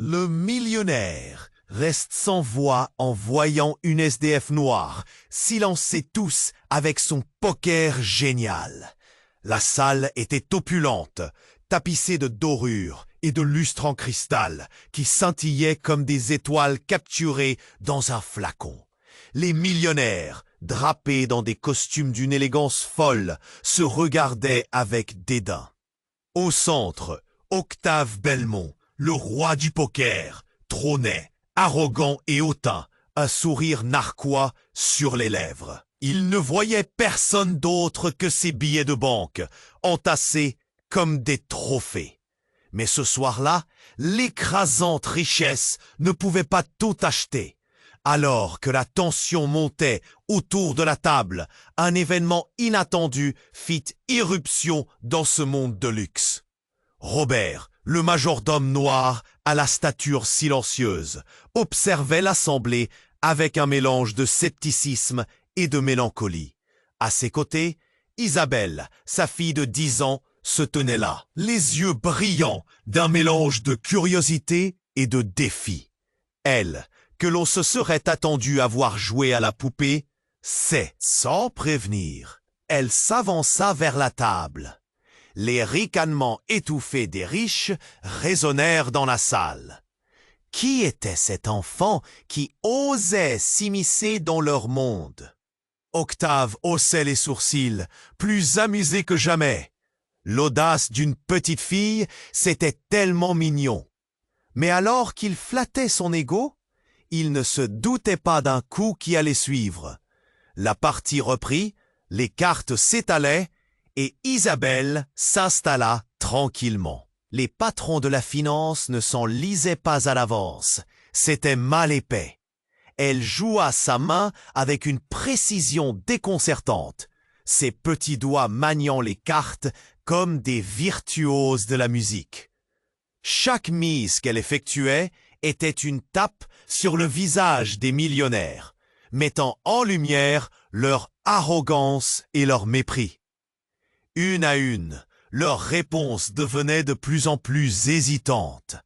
Le millionnaire reste sans voix en voyant une SDF noire s'élancer tous avec son poker génial. La salle était opulente, tapissée de dorures et de lustres en cristal qui scintillaient comme des étoiles capturées dans un flacon. Les millionnaires, drapés dans des costumes d'une élégance folle, se regardaient avec dédain. Au centre, Octave Belmont, le roi du poker, trônait, arrogant et hautain, un sourire narquois sur les lèvres. Il ne voyait personne d'autre que ses billets de banque, entassés comme des trophées. Mais ce soir-là, l'écrasante richesse ne pouvait pas tout acheter. Alors que la tension montait autour de la table, un événement inattendu fit irruption dans ce monde de luxe. Robert, le majordome noir à la stature silencieuse, observait l'assemblée avec un mélange de scepticisme et de mélancolie. À ses côtés, Isabelle, sa fille de 10 ans, se tenait là, les yeux brillants d'un mélange de curiosité et de défi. Elle, que l'on se serait attendu à voir jouer à la poupée, c'est, sans prévenir. Elle s'avança vers la table. Les ricanements étouffés des riches résonnèrent dans la salle. Qui était cet enfant qui osait s'immiscer dans leur monde? Octave haussait les sourcils, plus amusé que jamais. L'audace d'une petite fille, c'était tellement mignon. Mais alors qu'il flattait son ego, il ne se doutait pas d'un coup qui allait suivre. La partie reprit, les cartes s'étalaient, et Isabelle s'installa tranquillement. Les patrons de la finance ne s'en lisaient pas à l'avance. C'était mal épais. Elle joua sa main avec une précision déconcertante, ses petits doigts maniant les cartes comme des virtuoses de la musique. Chaque mise qu'elle effectuait était une tape sur le visage des millionnaires, mettant en lumière leur arrogance et leur mépris. Une à une, leurs réponses devenaient de plus en plus hésitantes.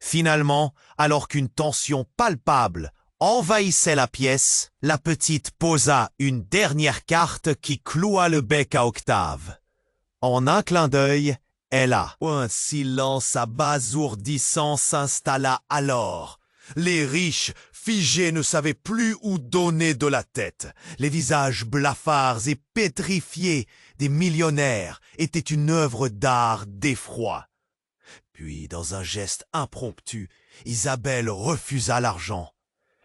Finalement, alors qu'une tension palpable envahissait la pièce, la petite posa une dernière carte qui cloua le bec à Octave. En un clin d'œil, un silence abasourdissant s'installa alors. Les riches, figés, ne savaient plus où donner de la tête. Les visages blafards et pétrifiés des millionnaires étaient une œuvre d'art d'effroi. Puis, dans un geste impromptu, Isabelle refusa l'argent.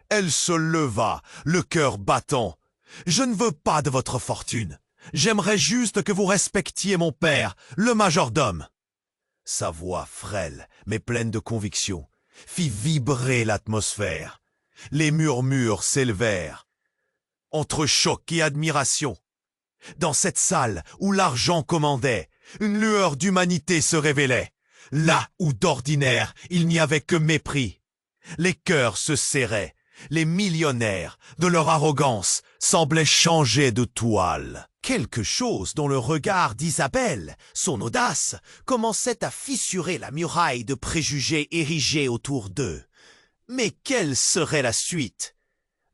Elle se leva, le cœur battant. « Je ne veux pas de votre fortune. J'aimerais juste que vous respectiez mon père, le majordome. » Sa voix frêle, mais pleine de conviction, fit vibrer l'atmosphère. Les murmures s'élevèrent, entre choc et admiration. Dans cette salle où l'argent commandait, une lueur d'humanité se révélait. Là où d'ordinaire il n'y avait que mépris. Les cœurs se serraient. Les millionnaires, de leur arrogance, semblaient changer de toile. Quelque chose dans le regard d'Isabelle, son audace, commençait à fissurer la muraille de préjugés érigés autour d'eux. Mais quelle serait la suite?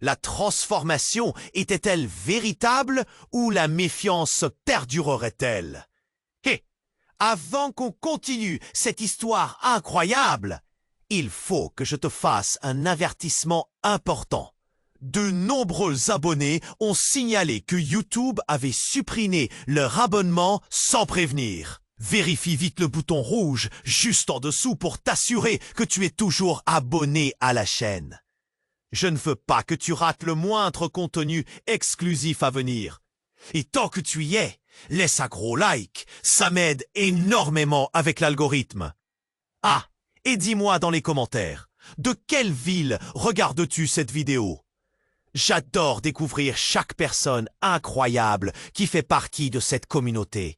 La transformation était-elle véritable ou la méfiance perdurerait-elle? Hé, avant qu'on continue cette histoire incroyable, il faut que je te fasse un avertissement important. De nombreux abonnés ont signalé que YouTube avait supprimé leur abonnement sans prévenir. Vérifie vite le bouton rouge juste en dessous pour t'assurer que tu es toujours abonné à la chaîne. Je ne veux pas que tu rates le moindre contenu exclusif à venir. Et tant que tu y es, laisse un gros like, ça m'aide énormément avec l'algorithme. Ah, et dis-moi dans les commentaires, de quelle ville regardes-tu cette vidéo? J'adore découvrir chaque personne incroyable qui fait partie de cette communauté.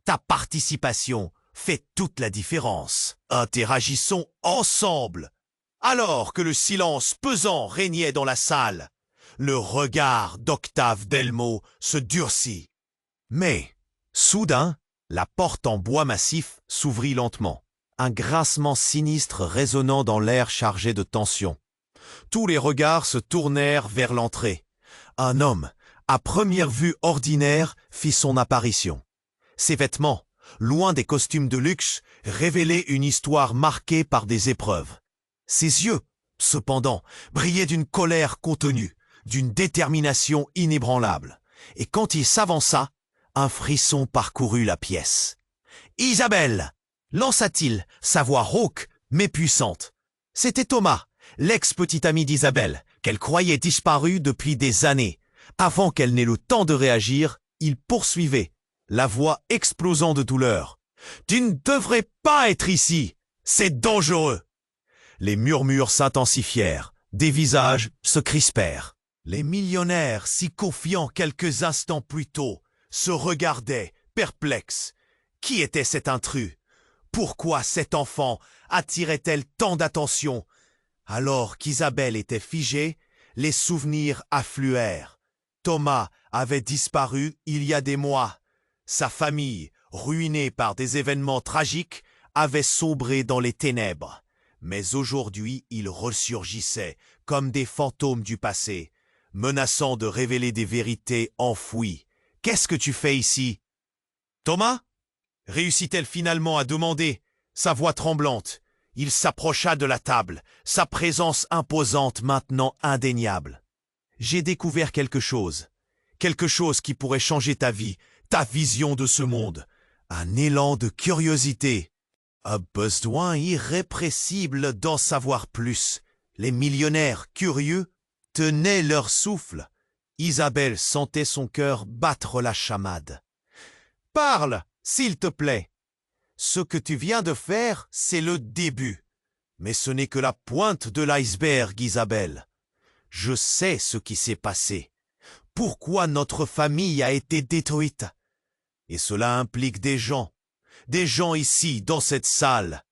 Ta participation fait toute la différence. Interagissons ensemble. Alors que le silence pesant régnait dans la salle, le regard d'Octave Belmont se durcit. Mais, soudain, la porte en bois massif s'ouvrit lentement. un grincement sinistre résonnant dans l'air chargé de tension. Tous les regards se tournèrent vers l'entrée. Un homme, à première vue ordinaire, fit son apparition. Ses vêtements, loin des costumes de luxe, révélaient une histoire marquée par des épreuves. Ses yeux, cependant, brillaient d'une colère contenue, d'une détermination inébranlable. Et quand il s'avança, un frisson parcourut la pièce. « Isabelle !» lança-t-il, sa voix rauque mais puissante. C'était Thomas, l'ex-petit ami d'Isabelle, qu'elle croyait disparu depuis des années. Avant qu'elle n'ait le temps de réagir, il poursuivait, la voix explosant de douleur. « Tu ne devrais pas être ici! C'est dangereux !» Les murmures s'intensifièrent, des visages se crispèrent. Les millionnaires, si confiants quelques instants plus tôt, se regardaient, perplexes. Qui était cet intrus? Pourquoi cette enfant attirait-elle tant d'attention? Alors qu'Isabelle était figée, les souvenirs affluèrent. Thomas avait disparu il y a des mois. Sa famille, ruinée par des événements tragiques, avait sombré dans les ténèbres. Mais aujourd'hui, il ressurgissait, comme des fantômes du passé, menaçant de révéler des vérités enfouies. « Qu'est-ce que tu fais ici ?»« Thomas ?» réussit-elle finalement à demander, sa voix tremblante. Il s'approcha de la table, sa présence imposante maintenant indéniable. « J'ai découvert quelque chose qui pourrait changer ta vie, ta vision de ce monde. Un élan de curiosité. Un besoin irrépressible d'en savoir plus. Les millionnaires curieux tenaient leur souffle. Isabelle sentait son cœur battre la chamade. « Parle, s'il te plaît. Ce que tu viens de faire, c'est le début. Mais ce n'est que la pointe de l'iceberg, Isabelle. Je sais ce qui s'est passé. Pourquoi notre famille a été détruite. Et cela implique des gens ici, dans cette salle. »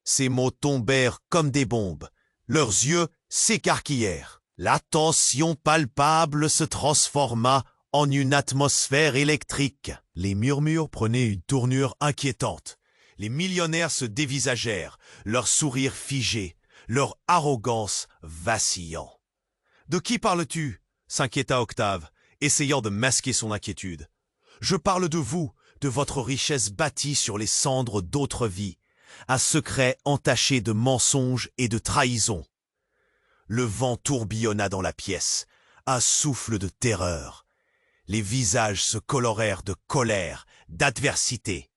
Ces mots tombèrent comme des bombes. Leurs yeux s'écarquillèrent. La tension palpable se transforma en une atmosphère électrique. Les murmures prenaient une tournure inquiétante. Les millionnaires se dévisagèrent, leur sourire figé, leur arrogance vacillant. « De qui parles-tu » s'inquiéta Octave, essayant de masquer son inquiétude. « Je parle de vous, de votre richesse bâtie sur les cendres d'autres vies, un secret entaché de mensonges et de trahisons. » Le vent tourbillonna dans la pièce, un souffle de terreur. Les visages se colorèrent de colère, d'adversité.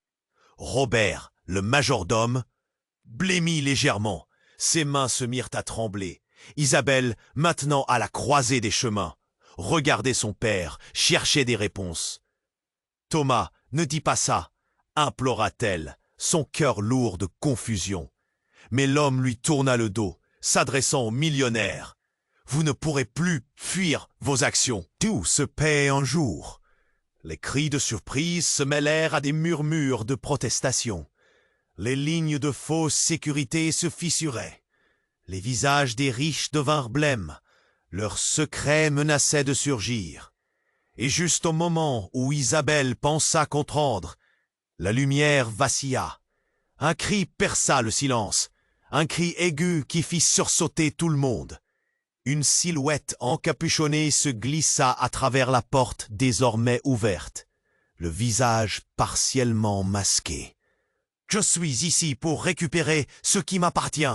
Robert, le majordome, blêmit légèrement. Ses mains se mirent à trembler. Isabelle, maintenant à la croisée des chemins, regardait son père, cherchait des réponses. « Thomas, ne dis pas ça !» implora-t-elle, son cœur lourd de confusion. Mais l'homme lui tourna le dos, s'adressant au millionnaire. « Vous ne pourrez plus fuir vos actions. Tout se paie un jour. » Les cris de surprise se mêlèrent à des murmures de protestation. Les lignes de fausse sécurité se fissuraient. Les visages des riches devinrent blêmes. Leurs secrets menaçaient de surgir. Et juste au moment où Isabelle pensa comprendre, la lumière vacilla. Un cri perça le silence, un cri aigu qui fit sursauter tout le monde. Une silhouette encapuchonnée se glissa à travers la porte désormais ouverte, le visage partiellement masqué. « Je suis ici pour récupérer ce qui m'appartient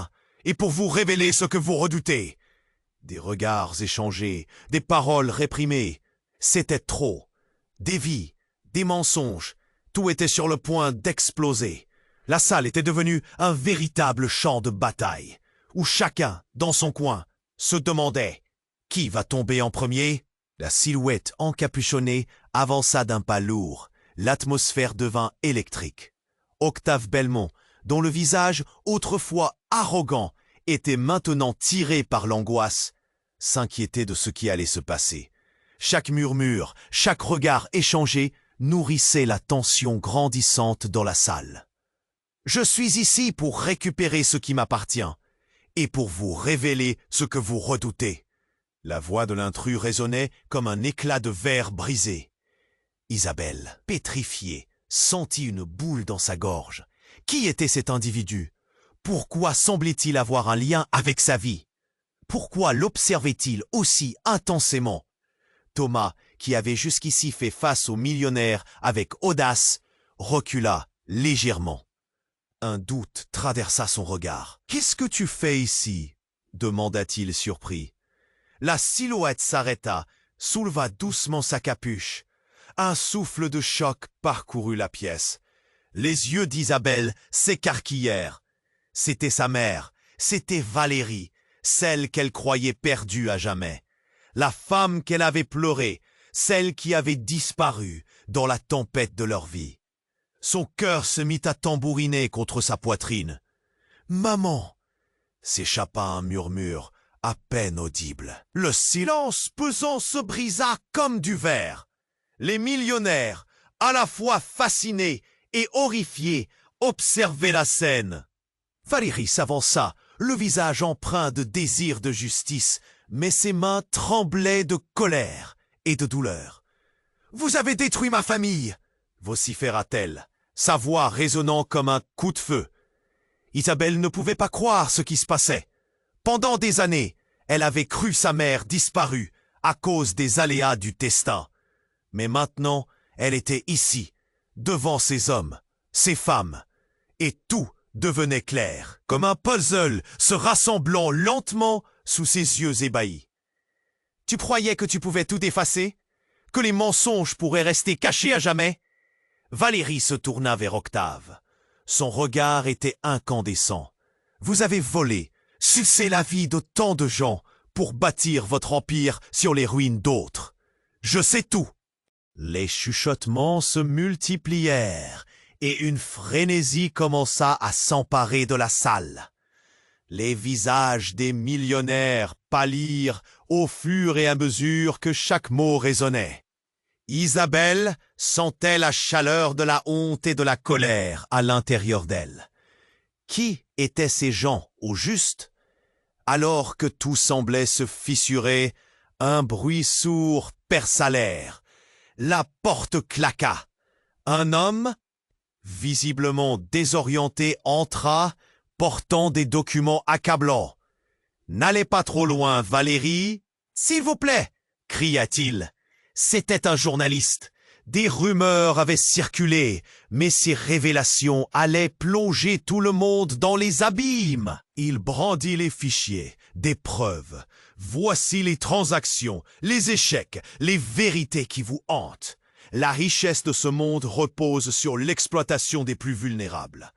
et pour vous révéler ce que vous redoutez. » Des regards échangés, des paroles réprimées. C'était trop. Des vies, des mensonges, tout était sur le point d'exploser. La salle était devenue un véritable champ de bataille, où chacun, dans son coin, se demandait « Qui va tomber en premier ?» La silhouette encapuchonnée avança d'un pas lourd. L'atmosphère devint électrique. Octave Belmont, dont le visage, autrefois arrogant, était maintenant tiré par l'angoisse, s'inquiétait de ce qui allait se passer. Chaque murmure, chaque regard échangé nourrissait la tension grandissante dans la salle. « Je suis ici pour récupérer ce qui m'appartient et pour vous révéler ce que vous redoutez. » La voix de l'intrus résonnait comme un éclat de verre brisé. Isabelle, pétrifiée, sentit une boule dans sa gorge. Qui était cet individu? Pourquoi semblait-il avoir un lien avec sa vie? Pourquoi l'observait-il aussi intensément? Thomas, qui avait jusqu'ici fait face au millionnaire avec audace, recula légèrement. Un doute traversa son regard. « Qu'est-ce que tu fais ici ?» demanda-t-il surpris. La silhouette s'arrêta, souleva doucement sa capuche. Un souffle de choc parcourut la pièce. Les yeux d'Isabelle s'écarquillèrent. C'était sa mère, c'était Valérie, celle qu'elle croyait perdue à jamais. La femme qu'elle avait pleurée, celle qui avait disparu dans la tempête de leur vie. Son cœur se mit à tambouriner contre sa poitrine. « Maman !» s'échappa un murmure à peine audible. Le silence pesant se brisa comme du verre. Les millionnaires, à la fois fascinés et horrifiés, observaient la scène. Valérie s'avança, le visage empreint de désir de justice, mais ses mains tremblaient de colère et de douleur. « Vous avez détruit ma famille !» vociféra-t-elle, sa voix résonnant comme un coup de feu. Isabelle ne pouvait pas croire ce qui se passait. Pendant des années, elle avait cru sa mère disparue à cause des aléas du destin. Mais maintenant, elle était ici, devant ces hommes, ces femmes, et tout devenait clair, comme un puzzle se rassemblant lentement sous ses yeux ébahis. « Tu croyais que tu pouvais tout effacer? Que les mensonges pourraient rester cachés à jamais ?» Valérie se tourna vers Octave. Son regard était incandescent. « Vous avez volé, sucé la vie de tant de gens pour bâtir votre empire sur les ruines d'autres. Je sais tout. » Les chuchotements se multiplièrent et une frénésie commença à s'emparer de la salle. Les visages des millionnaires pâlirent au fur et à mesure que chaque mot résonnait. Isabelle sentait la chaleur de la honte et de la colère à l'intérieur d'elle. Qui étaient ces gens au juste? Alors que tout semblait se fissurer, un bruit sourd perça l'air. La porte claqua. Un homme, visiblement désorienté, entra, portant des documents accablants. « N'allez pas trop loin, Valérie, s'il vous plaît !» cria-t-il. C'était un journaliste. Des rumeurs avaient circulé, mais ces révélations allaient plonger tout le monde dans les abîmes. Il brandit les fichiers, des preuves. Voici les transactions, les échecs, les vérités qui vous hantent. La richesse de ce monde repose sur l'exploitation des plus vulnérables.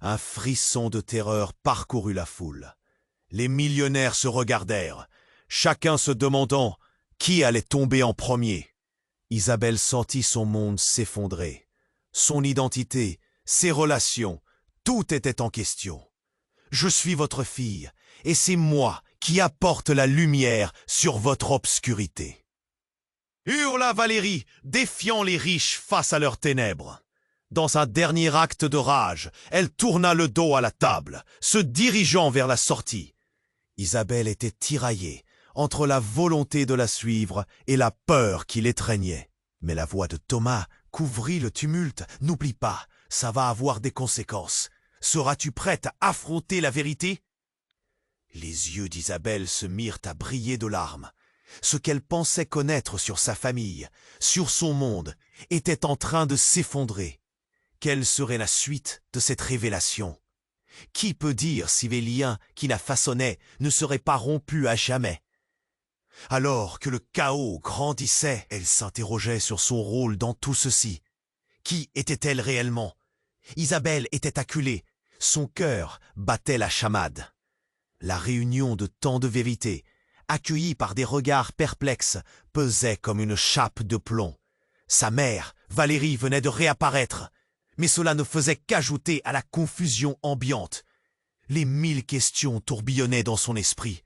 Un frisson de terreur parcourut la foule. Les millionnaires se regardèrent, chacun se demandant qui allait tomber en premier. Isabelle sentit son monde s'effondrer. Son identité, ses relations, tout était en question. « Je suis votre fille, et c'est moi qui apporte la lumière sur votre obscurité. » Hurla Valérie, défiant les riches face à leurs ténèbres. Dans un dernier acte de rage, elle tourna le dos à la table, se dirigeant vers la sortie. Isabelle était tiraillée entre la volonté de la suivre et la peur qui l'étreignait. Mais la voix de Thomas couvrit le tumulte. « N'oublie pas, ça va avoir des conséquences. Seras-tu prête à affronter la vérité ?» Les yeux d'Isabelle se mirent à briller de larmes. Ce qu'elle pensait connaître sur sa famille, sur son monde, était en train de s'effondrer. Quelle serait la suite de cette révélation? Qui peut dire si les liens qui la façonnaient ne seraient pas rompus à jamais? Alors que le chaos grandissait, elle s'interrogeait sur son rôle dans tout ceci. Qui était-elle réellement? Isabelle était acculée, son cœur battait la chamade. La réunion de tant de vérités, accueillie par des regards perplexes, pesait comme une chape de plomb. Sa mère, Valérie, venait de réapparaître, mais cela ne faisait qu'ajouter à la confusion ambiante. Les 1000 questions tourbillonnaient dans son esprit.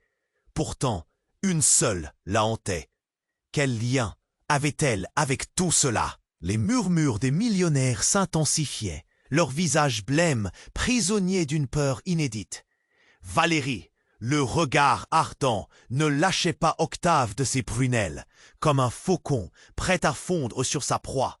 Pourtant, une seule la hantait. Quel lien avait-elle avec tout cela? Les murmures des millionnaires s'intensifiaient, leurs visages blêmes, prisonniers d'une peur inédite. Valérie, le regard ardent, ne lâchait pas Octave de ses prunelles, comme un faucon prêt à fondre sur sa proie.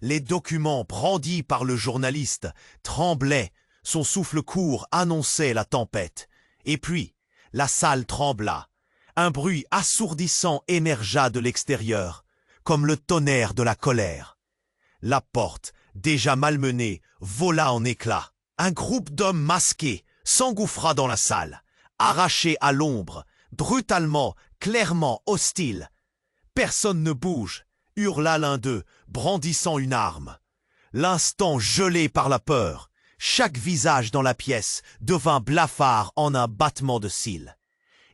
Les documents brandis par le journaliste tremblaient Son souffle court annonçait la tempête. Et puis, la salle trembla. Un bruit assourdissant émergea de l'extérieur, comme le tonnerre de la colère. La porte, déjà malmenée, vola en éclats. Un groupe d'hommes masqués s'engouffra dans la salle, arraché à l'ombre, brutalement, clairement hostile. Personne ne bouge, hurla l'un d'eux, brandissant une arme. L'instant gelé par la peur, chaque visage dans la pièce devint blafard en un battement de cils.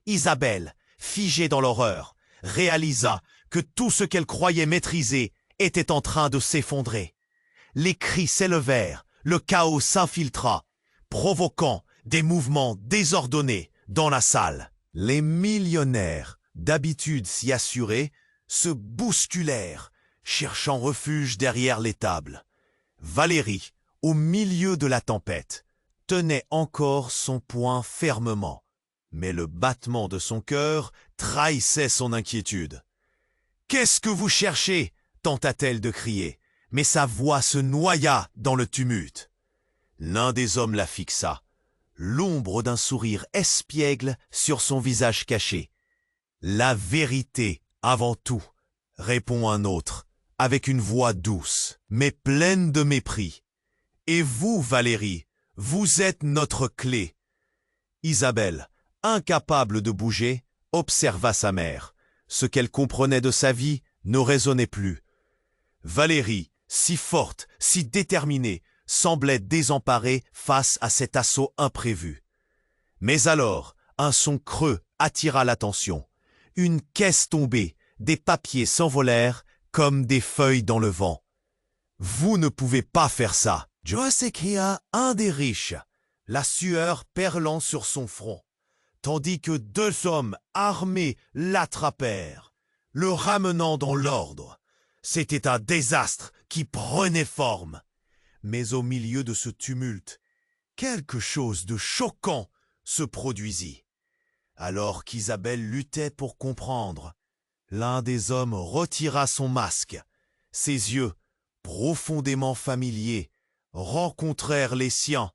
Isabelle, figée dans l'horreur, réalisa que tout ce qu'elle croyait maîtriser était en train de s'effondrer. Les cris s'élevèrent, le chaos s'infiltra, provoquant des mouvements désordonnés dans la salle. Les millionnaires, d'habitude si assurés, se bousculèrent, cherchant refuge derrière les tables. Valérie, au milieu de la tempête, tenait encore son poing fermement, mais le battement de son cœur trahissait son inquiétude. « Qu'est-ce que vous cherchez ?» tenta-t-elle de crier, mais sa voix se noya dans le tumulte. L'un des hommes la fixa, l'ombre d'un sourire espiègle sur son visage caché. « La vérité avant tout », répond un autre, avec une voix douce, mais pleine de mépris. « Et vous, Valérie, vous êtes notre clé. » Isabelle, incapable de bouger, observa sa mère. Ce qu'elle comprenait de sa vie ne résonnait plus. Valérie, si forte, si déterminée, semblait désemparée face à cet assaut imprévu. Mais alors, un son creux attira l'attention. Une caisse tombée, des papiers s'envolèrent comme des feuilles dans le vent. « Vous ne pouvez pas faire ça !» Joe s'écria un des riches, la sueur perlant sur son front, tandis que deux hommes armés l'attrapèrent, le ramenant dans l'ordre. C'était un désastre qui prenait forme. Mais au milieu de ce tumulte, quelque chose de choquant se produisit. Alors qu'Isabelle luttait pour comprendre, l'un des hommes retira son masque. Ses yeux, profondément familiers, rencontrèrent les siens.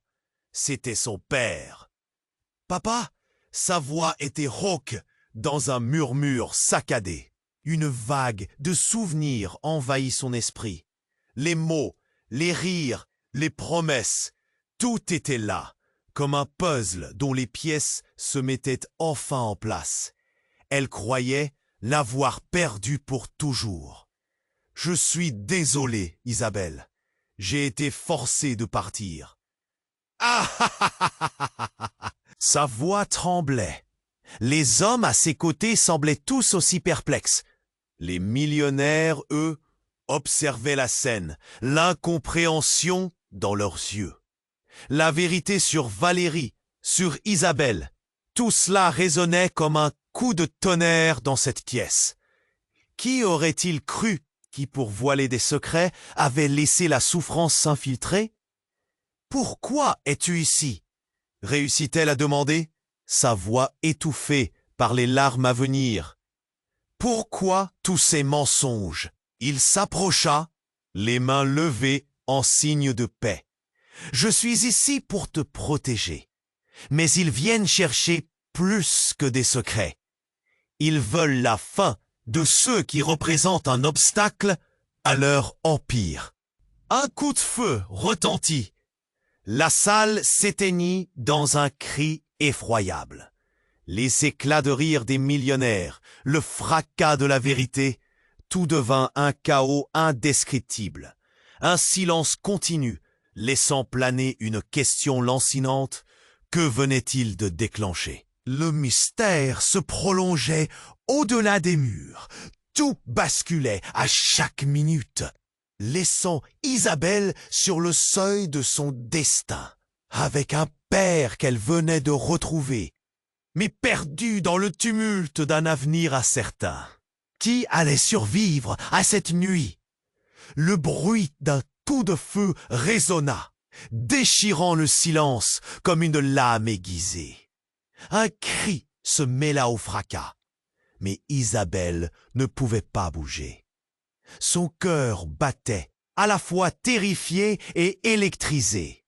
C'était son père. « Papa !» Sa voix était rauque dans un murmure saccadé. Une vague de souvenirs envahit son esprit. Les mots, les rires, les promesses, tout était là, comme un puzzle dont les pièces se mettaient enfin en place. Elle croyait l'avoir perdu pour toujours. « Je suis désolé, Isabelle. J'ai été forcé de partir. » Ah ah ah ah ah ah. Sa voix tremblait. Les hommes à ses côtés semblaient tous aussi perplexes. Les millionnaires, eux, observaient la scène, l'incompréhension dans leurs yeux. La vérité sur Valérie, sur Isabelle, tout cela résonnait comme un coup de tonnerre dans cette pièce. Qui aurait-il cru qui, pour voiler des secrets, avait laissé la souffrance s'infiltrer? « Pourquoi es-tu ici ?» réussit-elle à demander, sa voix étouffée par les larmes à venir. « Pourquoi tous ces mensonges ?» Il s'approcha, les mains levées en signe de paix. « Je suis ici pour te protéger. Mais ils viennent chercher plus que des secrets. Ils veulent la fin de ceux qui représentent un obstacle à leur empire. » Un coup de feu retentit. La salle s'éteignit dans un cri effroyable. Les éclats de rire des millionnaires, le fracas de la vérité, tout devint un chaos indescriptible. Un silence continu, laissant planer une question lancinante. Que venait-il de déclencher? Le mystère se prolongeait au-delà des murs. Tout basculait à chaque minute, laissant Isabelle sur le seuil de son destin, avec un père qu'elle venait de retrouver, mais perdue dans le tumulte d'un avenir incertain. Qui allait survivre à cette nuit? Le bruit d'un coup de feu résonna, déchirant le silence comme une lame aiguisée. Un cri se mêla au fracas, mais Isabelle ne pouvait pas bouger. Son cœur battait, à la fois terrifié et électrisé.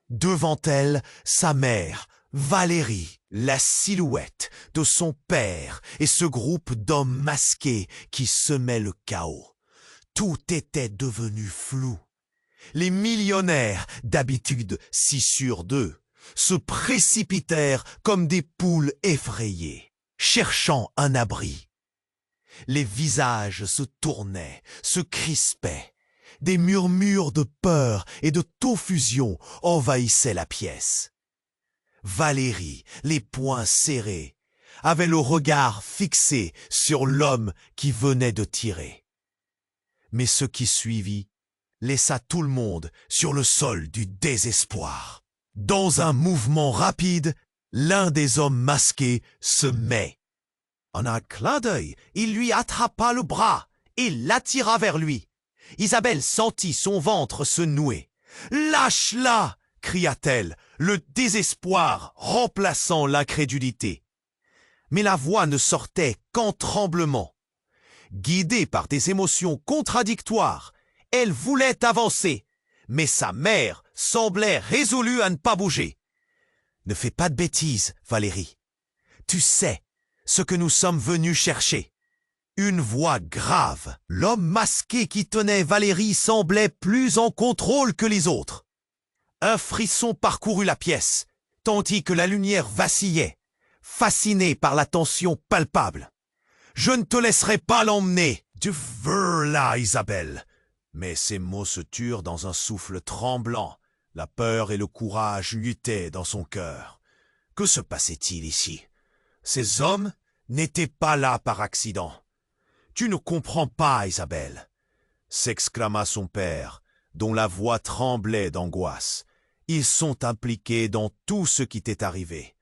Devant elle, sa mère, Valérie, la silhouette de son père et ce groupe d'hommes masqués qui semaient le chaos. Tout était devenu flou. Les millionnaires, d'habitude si sûrs d'eux, se précipitèrent comme des poules effrayées, cherchant un abri. Les visages se tournaient, se crispaient. Des murmures de peur et de confusion envahissaient la pièce. Valérie, les poings serrés, avait le regard fixé sur l'homme qui venait de tirer. Mais ce qui suivit laissa tout le monde sur le sol du désespoir. Dans un mouvement rapide, l'un des hommes masqués se met. En un clin d'œil, il lui attrapa le bras et l'attira vers lui. Isabelle sentit son ventre se nouer. « Lâche-la !» cria-t-elle, le désespoir remplaçant l'incrédulité. Mais la voix ne sortait qu'en tremblement. Guidée par des émotions contradictoires, elle voulait avancer, mais sa mère semblait résolue à ne pas bouger. « Ne fais pas de bêtises, Valérie. Tu sais ce que nous sommes venus chercher. » Une voix grave. L'homme masqué qui tenait Valérie semblait plus en contrôle que les autres. Un frisson parcourut la pièce, tandis que la lumière vacillait, fascinée par la tension palpable. « Je ne te laisserai pas l'emmener !»« Tu veux là, Isabelle !» Mais ces mots se turent dans un souffle tremblant. La peur et le courage luttaient dans son cœur. Que se passait-il ici? Ces hommes n'étaient pas là par accident. « Tu ne comprends pas, Isabelle !» s'exclama son père, dont la voix tremblait d'angoisse. « Ils sont impliqués dans tout ce qui t'est arrivé. »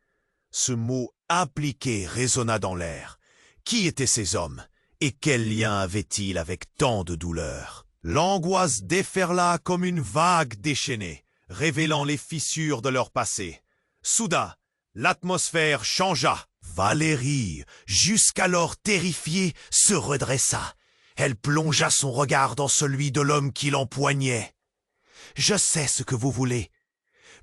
Ce mot « impliqué » résonna dans l'air. Qui étaient ces hommes et quel lien avaient-ils avec tant de douleur? L'angoisse déferla comme une vague déchaînée, révélant les fissures de leur passé. Soudain, l'atmosphère changea. Valérie, jusqu'alors terrifiée, se redressa. Elle plongea son regard dans celui de l'homme qui l'empoignait. « Je sais ce que vous voulez,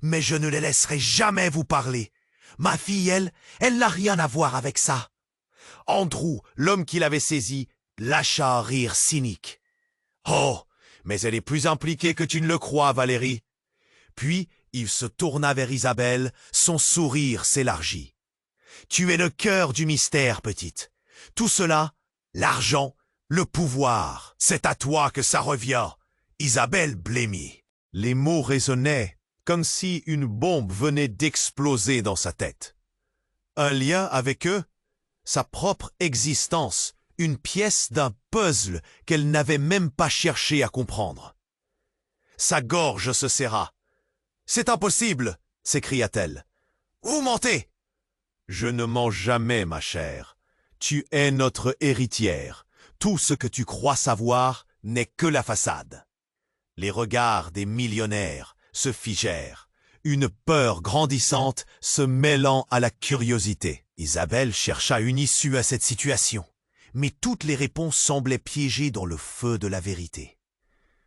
mais je ne les laisserai jamais vous parler. Ma fille, elle n'a rien à voir avec ça. » Andrew, l'homme qui l'avait saisi, lâcha un rire cynique. « Oh, mais elle est plus impliquée que tu ne le crois, Valérie. » Puis il se tourna vers Isabelle, son sourire s'élargit. « Tu es le cœur du mystère, petite. Tout cela, l'argent, le pouvoir, c'est à toi que ça revient. » Isabelle blêmit. Les mots résonnaient comme si une bombe venait d'exploser dans sa tête. Un lien avec eux? Sa propre existence, une pièce d'un puzzle qu'elle n'avait même pas cherché à comprendre. Sa gorge se serra. « C'est impossible !» s'écria-t-elle. « Vous mentez !»« Je ne mens jamais, ma chère. Tu es notre héritière. Tout ce que tu crois savoir n'est que la façade. » Les regards des millionnaires se figèrent, une peur grandissante se mêlant à la curiosité. Isabelle chercha une issue à cette situation, mais toutes les réponses semblaient piégées dans le feu de la vérité.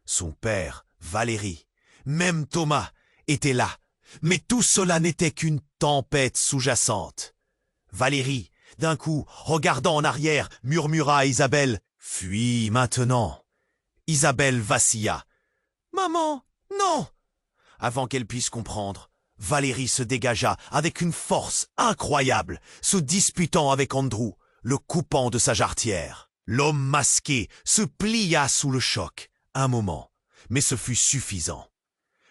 Son père, Valérie, même Thomas, étaient là, mais tout cela n'était qu'une tempête sous-jacente. Valérie, d'un coup, regardant en arrière, murmura à Isabelle « Fuis maintenant !» Isabelle vacilla. « Maman, non !» Avant qu'elle puisse comprendre, Valérie se dégagea avec une force incroyable, se disputant avec Andrew, le coupant de sa jarretière. L'homme masqué se plia sous le choc, un moment, mais ce fut suffisant.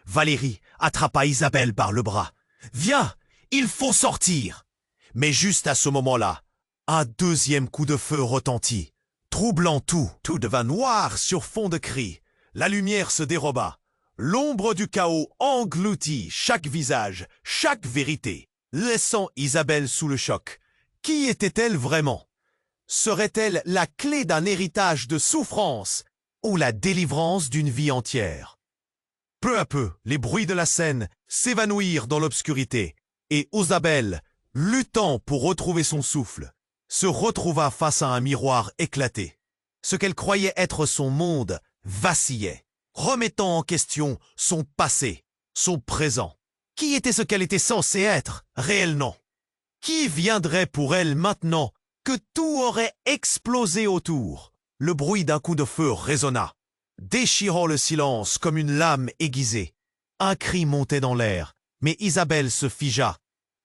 Valérie attrapa Isabelle par le bras. « Viens, il faut sortir !» Mais juste à ce moment-là, un deuxième coup de feu retentit, troublant tout. Tout devint noir sur fond de cris. La lumière se déroba. L'ombre du chaos engloutit chaque visage, chaque vérité, laissant Isabelle sous le choc. Qui était-elle vraiment? Serait-elle la clé d'un héritage de souffrance ou la délivrance d'une vie entière? Peu à peu, les bruits de la scène s'évanouirent dans l'obscurité, et Isabelle, luttant pour retrouver son souffle, se retrouva face à un miroir éclaté. Ce qu'elle croyait être son monde vacillait, remettant en question son passé, son présent. Qui était ce qu'elle était censée être, réellement? Qui viendrait pour elle maintenant que tout aurait explosé autour? Le bruit d'un coup de feu résonna, déchirant le silence comme une lame aiguisée. Un cri montait dans l'air, mais Isabelle se figea,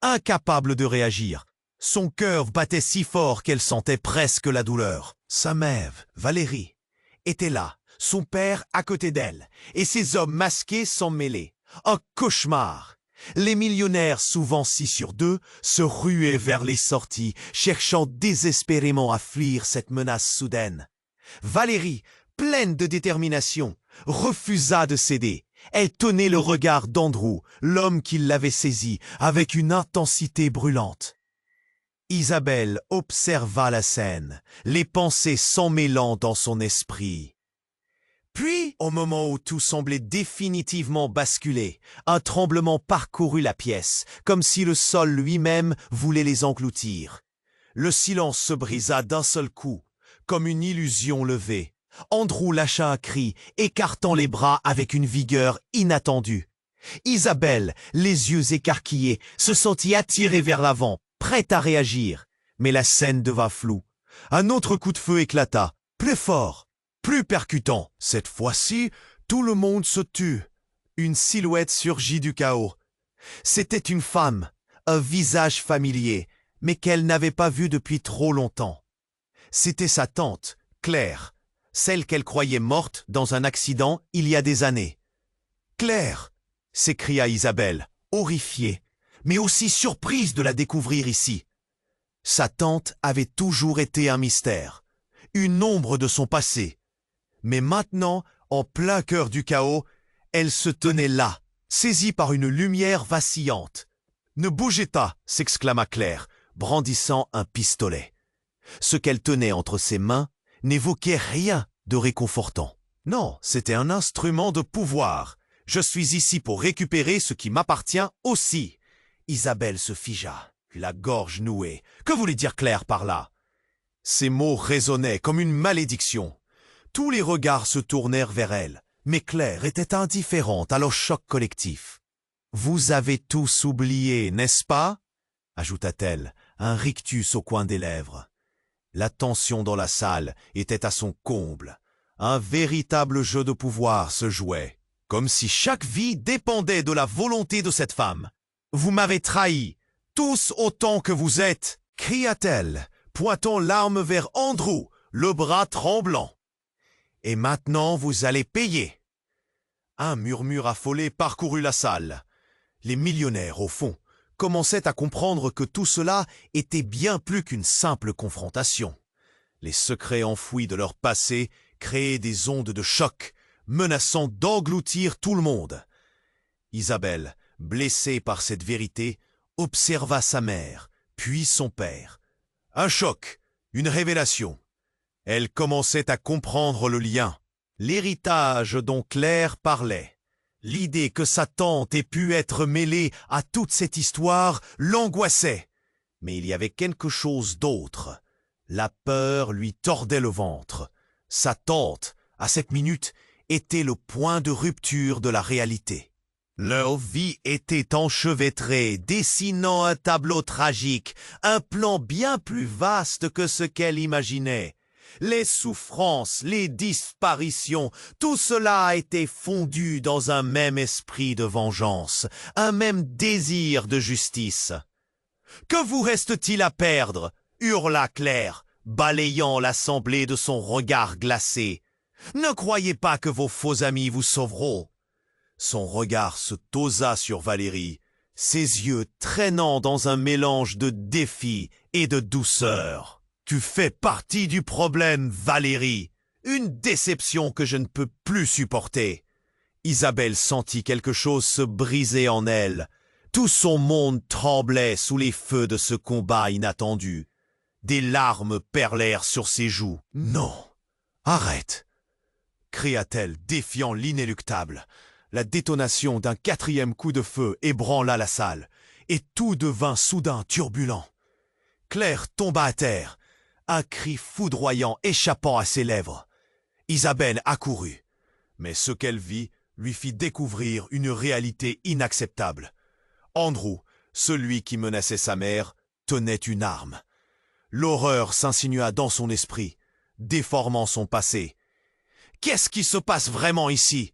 incapable de réagir. Son cœur battait si fort qu'elle sentait presque la douleur. Sa mère, Valérie, était là, son père à côté d'elle, et ces hommes masqués s'en mêlaient. Un cauchemar! Les millionnaires, souvent 6 sur 2, se ruaient vers les sorties, cherchant désespérément à fuir cette menace soudaine. Valérie, pleine de détermination, refusa de céder. Elle tenait le regard d'Andrew, l'homme qui l'avait saisie, avec une intensité brûlante. Isabelle observa la scène, les pensées s'emmêlant dans son esprit. Puis, au moment où tout semblait définitivement basculer, un tremblement parcourut la pièce, comme si le sol lui-même voulait les engloutir. Le silence se brisa d'un seul coup, comme une illusion levée. Andrew lâcha un cri, écartant les bras avec une vigueur inattendue. Isabelle, les yeux écarquillés, se sentit attirée vers l'avant, prête à réagir. Mais la scène devint floue. Un autre coup de feu éclata, plus fort, plus percutant. Cette fois-ci, tout le monde se tut. Une silhouette surgit du chaos. C'était une femme, un visage familier, mais qu'elle n'avait pas vu depuis trop longtemps. C'était sa tante, Claire, celle qu'elle croyait morte dans un accident il y a des années. « Claire !» s'écria Isabelle, horrifiée, mais aussi surprise de la découvrir ici. Sa tante avait toujours été un mystère, une ombre de son passé. Mais maintenant, en plein cœur du chaos, elle se tenait là, saisie par une lumière vacillante. « Ne bougez pas !» s'exclama Claire, brandissant un pistolet. Ce qu'elle tenait entre ses mains n'évoquait rien de réconfortant. Non, c'était un instrument de pouvoir. Je suis ici pour récupérer ce qui m'appartient aussi. Isabelle se figea, la gorge nouée. Que voulait dire Claire par là? Ces mots résonnaient comme une malédiction. Tous les regards se tournèrent vers elle, mais Claire était indifférente à leur choc collectif. « Vous avez tous oublié, n'est-ce pas ?» ajouta-t-elle, un rictus au coin des lèvres. La tension dans la salle était à son comble. Un véritable jeu de pouvoir se jouait, comme si chaque vie dépendait de la volonté de cette femme. « Vous m'avez trahi, tous autant que vous êtes !» cria-t-elle, pointant l'arme vers Andrew, le bras tremblant. « Et maintenant vous allez payer !» Un murmure affolé parcourut la salle. Les millionnaires, au fond, commençaient à comprendre que tout cela était bien plus qu'une simple confrontation. Les secrets enfouis de leur passé créaient des ondes de choc, menaçant d'engloutir tout le monde. Isabelle, blessée par cette vérité, observa sa mère, puis son père. Un choc, une révélation. Elle commençait à comprendre le lien, l'héritage dont Claire parlait. L'idée que sa tante ait pu être mêlée à toute cette histoire l'angoissait. Mais il y avait quelque chose d'autre. La peur lui tordait le ventre. Sa tante, à cette minute, était le point de rupture de la réalité. Leur vie était enchevêtrée, dessinant un tableau tragique, un plan bien plus vaste que ce qu'elle imaginait. Les souffrances, les disparitions, tout cela a été fondu dans un même esprit de vengeance, un même désir de justice. « Que vous reste-t-il à perdre ?» hurla Claire, balayant l'assemblée de son regard glacé. « Ne croyez pas que vos faux amis vous sauveront. » Son regard se tosa sur Valérie, ses yeux traînant dans un mélange de défi et de douceur. « Tu fais partie du problème, Valérie. Une déception que je ne peux plus supporter. » Isabelle sentit quelque chose se briser en elle. Tout son monde tremblait sous les feux de ce combat inattendu. Des larmes perlèrent sur ses joues. « Non, arrête !» cria-t-elle, défiant l'inéluctable. La détonation d'un 4e coup de feu ébranla la salle, et tout devint soudain turbulent. Claire tomba à terre, un cri foudroyant échappant à ses lèvres. Isabelle accourut, mais ce qu'elle vit lui fit découvrir une réalité inacceptable. Andrew, celui qui menaçait sa mère, tenait une arme. L'horreur s'insinua dans son esprit, déformant son passé. « Qu'est-ce qui se passe vraiment ici ?»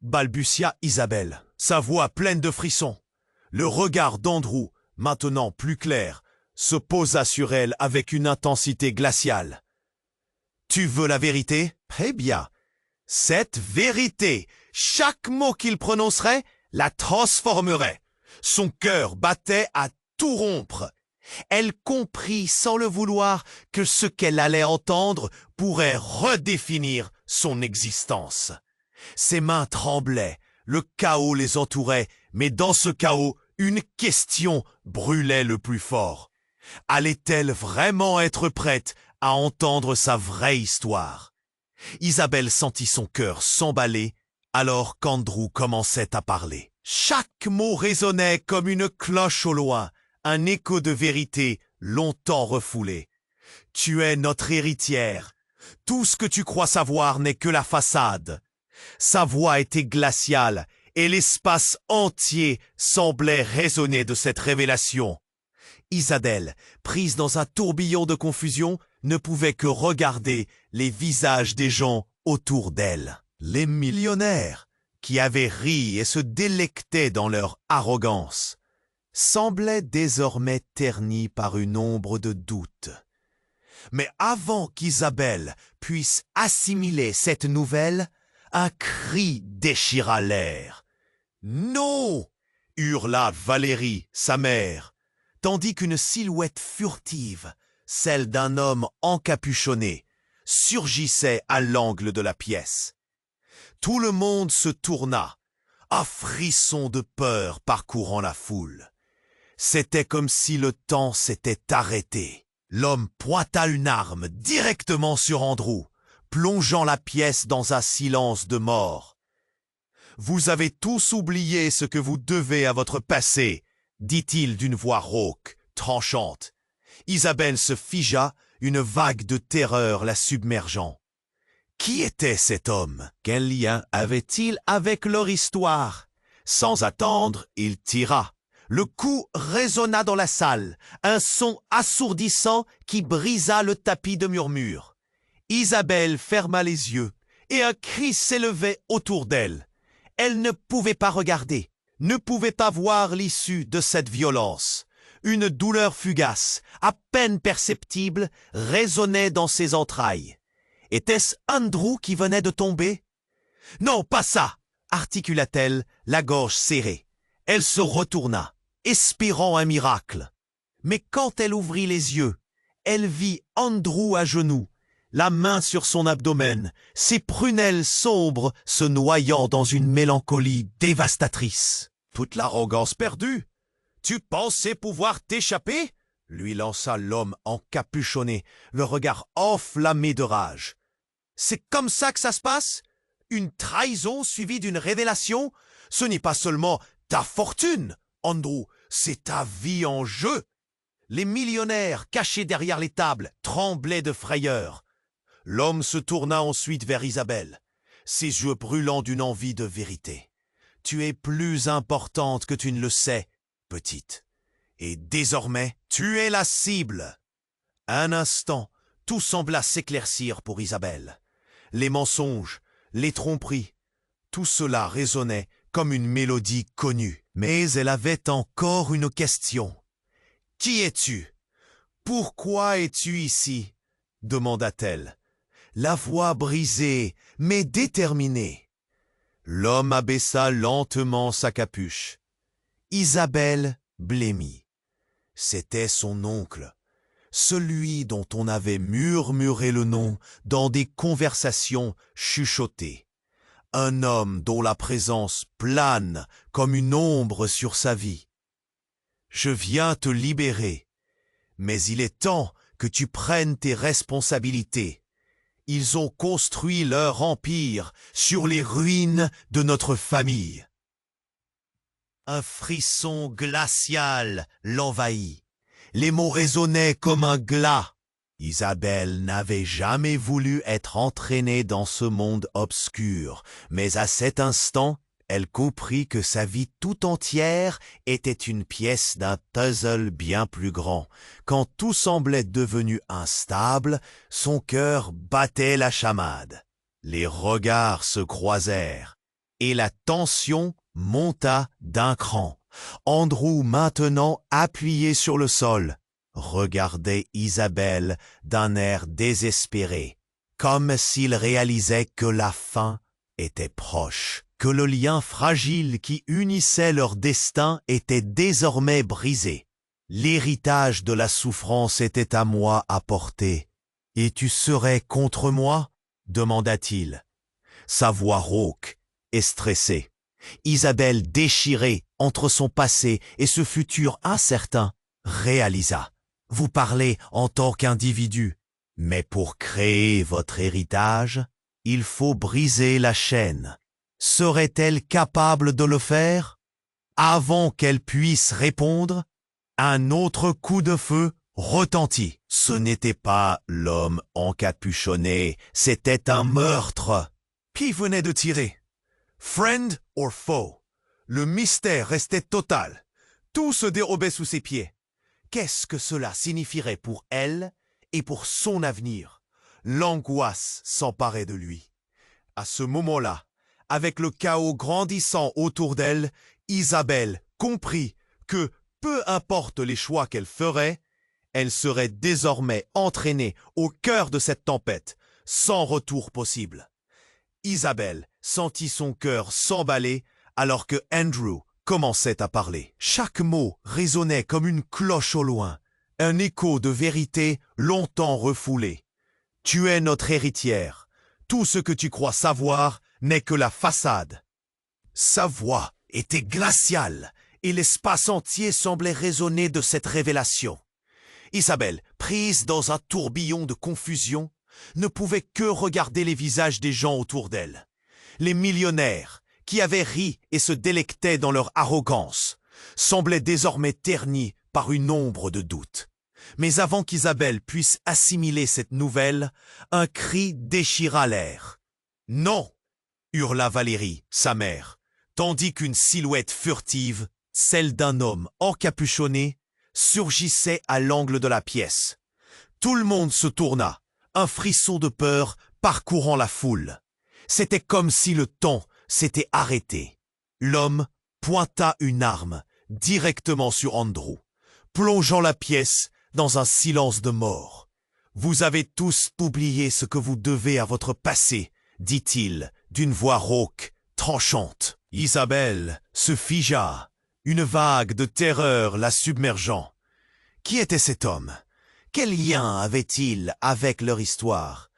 balbutia Isabelle, sa voix pleine de frissons. Le regard d'Andrew, maintenant plus clair, se posa sur elle avec une intensité glaciale. « Tu veux la vérité? Eh bien, cette vérité, chaque mot qu'il prononcerait, la transformerait. Son cœur battait à tout rompre. Elle comprit sans le vouloir que ce qu'elle allait entendre pourrait redéfinir son existence. Ses mains tremblaient, le chaos les entourait, mais dans ce chaos, une question brûlait le plus fort. Allait-elle vraiment être prête à entendre sa vraie histoire? Isabelle sentit son cœur s'emballer alors qu'Andrew commençait à parler. Chaque mot résonnait comme une cloche au loin, un écho de vérité longtemps refoulé. « Tu es notre héritière. Tout ce que tu crois savoir n'est que la façade. » Sa voix était glaciale et l'espace entier semblait résonner de cette révélation. Isabelle, prise dans un tourbillon de confusion, ne pouvait que regarder les visages des gens autour d'elle. Les millionnaires, qui avaient ri et se délectaient dans leur arrogance, semblaient désormais ternis par une ombre de doute. Mais avant qu'Isabelle puisse assimiler cette nouvelle, un cri déchira l'air. « Non !» hurla Valérie, sa mère, tandis qu'une silhouette furtive, celle d'un homme encapuchonné, surgissait à l'angle de la pièce. Tout le monde se tourna, un frisson de peur parcourant la foule. C'était comme si le temps s'était arrêté. L'homme pointa une arme directement sur Andrew, plongeant la pièce dans un silence de mort. « Vous avez tous oublié ce que vous devez à votre passé, » dit-il d'une voix rauque, tranchante. Isabelle se figea, une vague de terreur la submergeant. Qui était cet homme? Quel lien avait-il avec leur histoire? Sans attendre, il tira. Le coup résonna dans la salle, un son assourdissant qui brisa le tapis de murmures. Isabelle ferma les yeux et un cri s'élevait autour d'elle. Elle ne pouvait pas regarder, ne pouvait pas voir l'issue de cette violence. Une douleur fugace, à peine perceptible, résonnait dans ses entrailles. Était-ce Andrew qui venait de tomber? « Non, pas ça !» articula-t-elle, la gorge serrée. Elle se retourna, espérant un miracle. Mais quand elle ouvrit les yeux, elle vit Andrew à genoux, la main sur son abdomen, ses prunelles sombres se noyant dans une mélancolie dévastatrice. Toute l'arrogance perdue. « Tu pensais pouvoir t'échapper ?» lui lança l'homme encapuchonné, le regard enflammé de rage. « C'est comme ça que ça se passe? Une trahison suivie d'une révélation? Ce n'est pas seulement ta fortune, Andrew, c'est ta vie en jeu. » Les millionnaires, cachés derrière les tables, tremblaient de frayeur. L'homme se tourna ensuite vers Isabelle, ses yeux brûlants d'une envie de vérité. « Tu es plus importante que tu ne le sais, petite. Et désormais, tu es la cible. » Un instant, tout sembla s'éclaircir pour Isabelle. Les mensonges, les tromperies, tout cela résonnait comme une mélodie connue. Mais elle avait encore une question. « Qui es-tu? Pourquoi es-tu ici ?» demanda-t-elle, la voix brisée mais déterminée. L'homme abaissa lentement sa capuche. Isabelle blêmit. C'était son oncle, celui dont on avait murmuré le nom dans des conversations chuchotées. Un homme dont la présence plane comme une ombre sur sa vie. « Je viens te libérer, mais il est temps que tu prennes tes responsabilités. Ils ont construit leur empire sur les ruines de notre famille. » Un frisson glacial l'envahit. Les mots résonnaient comme un glas. Isabelle n'avait jamais voulu être entraînée dans ce monde obscur, mais à cet instant, Elle comprit que sa vie tout entière était une pièce d'un puzzle bien plus grand. Quand tout semblait devenu instable, son cœur battait la chamade. Les regards se croisèrent et la tension monta d'un cran. Andrew, maintenant appuyé sur le sol, regardait Isabelle d'un air désespéré, comme s'il réalisait que la fin était proche, que le lien fragile qui unissait leur destin était désormais brisé. L'héritage de la souffrance était à moi à porter. « Et tu serais contre moi ?» demanda-t-il. Sa voix rauque et stressée. Isabelle, déchirée entre son passé et ce futur incertain, réalisa. « Vous parlez en tant qu'individu, mais pour créer votre héritage, il faut briser la chaîne. Serait-elle capable de le faire ?» Avant qu'elle puisse répondre, un autre coup de feu retentit. Ce n'était pas l'homme encapuchonné, c'était un meurtre. Qui venait de tirer? Friend or foe? Le mystère restait total. Tout se dérobait sous ses pieds. Qu'est-ce que cela signifierait pour elle et pour son avenir? L'angoisse s'emparait de lui. À ce moment-là, avec le chaos grandissant autour d'elle, Isabelle comprit que, peu importe les choix qu'elle ferait, elle serait désormais entraînée au cœur de cette tempête, sans retour possible. Isabelle sentit son cœur s'emballer alors que Andrew commençait à parler. Chaque mot résonnait comme une cloche au loin, un écho de vérité longtemps refoulé. « Tu es notre héritière. Tout ce que tu crois savoir n'est que la façade. » Sa voix était glaciale et l'espace entier semblait résonner de cette révélation. Isabelle, prise dans un tourbillon de confusion, ne pouvait que regarder les visages des gens autour d'elle. Les millionnaires, qui avaient ri et se délectaient dans leur arrogance, semblaient désormais ternis par une ombre de doute. Mais avant qu'Isabelle puisse assimiler cette nouvelle, un cri déchira l'air. « Non !» hurla Valérie, sa mère, tandis qu'une silhouette furtive, celle d'un homme encapuchonné, surgissait à l'angle de la pièce. Tout le monde se tourna, un frisson de peur parcourant la foule. C'était comme si le temps s'était arrêté. L'homme pointa une arme directement sur Andrew, plongeant la pièce dans un silence de mort. « Vous avez tous oublié ce que vous devez à votre passé, » dit-il d'une voix rauque, tranchante. Isabelle se figea, une vague de terreur la submergeant. Qui était cet homme? Quel lien avait-il avec leur histoire?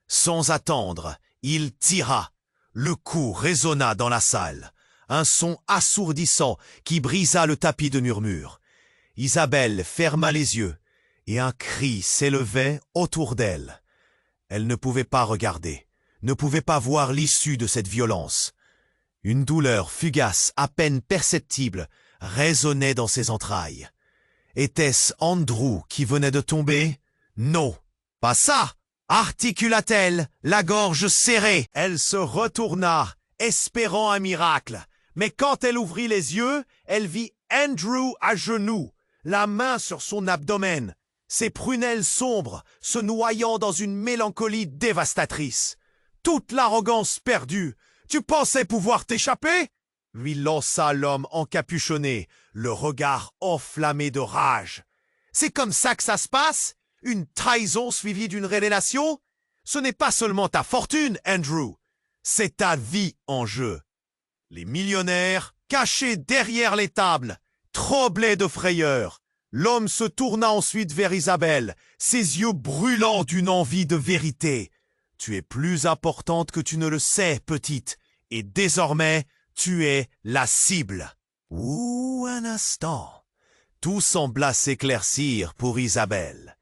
Sans attendre, il tira. Le coup résonna dans la salle, un son assourdissant qui brisa le tapis de murmures. Isabelle ferma les yeux et un cri s'élevait autour d'elle. Elle ne pouvait pas regarder, ne pouvait pas voir l'issue de cette violence. Une douleur fugace, à peine perceptible, résonnait dans ses entrailles. Était-ce Andrew qui venait de tomber? Non, pas ça! Articula-t-elle, la gorge serrée. Elle se retourna, espérant un miracle. Mais quand elle ouvrit les yeux, elle vit Andrew à genoux, la main sur son abdomen, ses prunelles sombres se noyant dans une mélancolie dévastatrice. Toute l'arrogance perdue. « Tu pensais pouvoir t'échapper ?» lui lança l'homme encapuchonné, le regard enflammé de rage. « C'est comme ça que ça se passe? Une trahison suivie d'une révélation? Ce n'est pas seulement ta fortune, Andrew, c'est ta vie en jeu. » Les millionnaires, cachés derrière les tables, tremblaient de frayeur. L'homme se tourna ensuite vers Isabelle, ses yeux brûlants d'une envie de vérité. « Tu es plus importante que tu ne le sais, petite, et désormais, tu es la cible. » Ouh, un instant. Tout sembla s'éclaircir pour Isabelle.